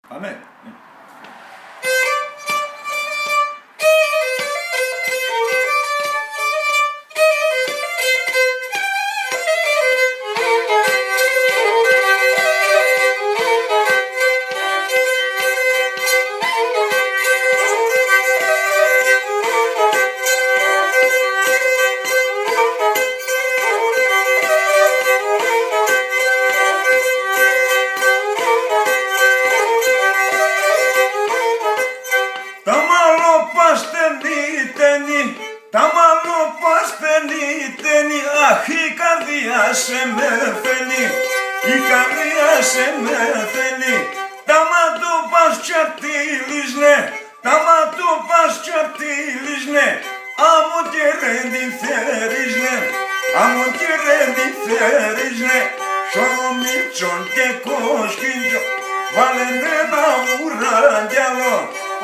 Πάμε. Τα μάλλον πασπενίτενη, αχ η καρδιά σε με θέλει, η καρδιά σε με θέλει. Τα μάτω πας τσαρτίλισνε, τα μάτω πας τσαρτίλισνε, άμμο και ρέντι θέρισνε, άμμο και ρέντι θέρισνε. Σωρομίτσον και κόσκιντζο, βάλενε ένα ουράγγελο,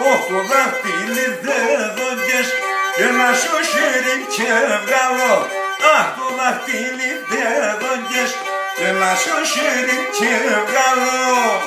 όχι το δάχτυλι δεν δόντιες, και να σου χέρι και βγάλω, αχ το δαχτύλι δεν δόντιες, και να σου χέρι και βγάλω.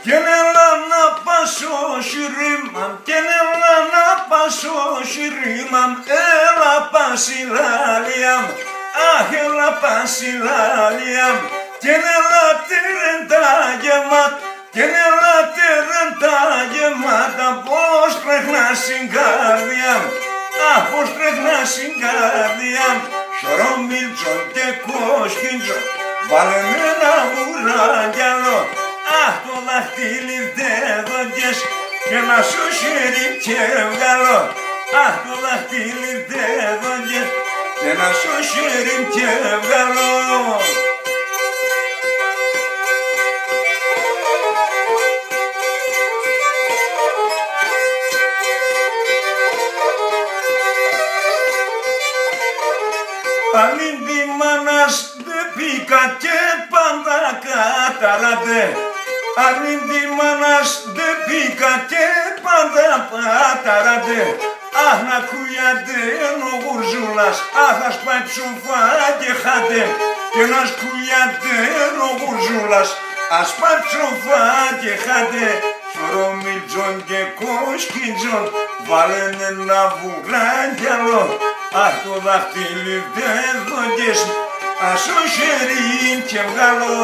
Και έλα να πάσω σιρίμαν, και έλα να πάσω σιρίμαν, έλα πασιλάλιαμ, αχ έλα πασιλάλιαμ. Και έλα τερεντά γεμάτ, και έλα τερεντά γεμάτα, πως τρέχνα στην καρδιά, αχ πως τρέχνα στην καρδιά. Σωρομίλτσον και κόσκιντζο, βάλεν ένα ουράγγελο, αχ το δαχτύλι δεν δόντιες, και να σου χέρι και βγάλω, αχ το δαχτύλι δεν δόντιες, και να σου χέρι και βγάλω. Αλλήν τη μάνας δεν πήκα και πάντα καταράτε, αλλήν τη μάνας δεν πήκα και πάντα παταράτε. Αχ να κουιάτε ο γουρζούλας, αχ ας πάει ψουφά και χάτε, και να σκουιάτε ο γουρζούλας, ας πάει ψουφά και χάτε. Σωρομίτζον και κόσκιτζον, βάλεν ένα βουράγγελο, αχ το δαχτύλι δεν δόντιες, ας ο χέρι και βγάλω.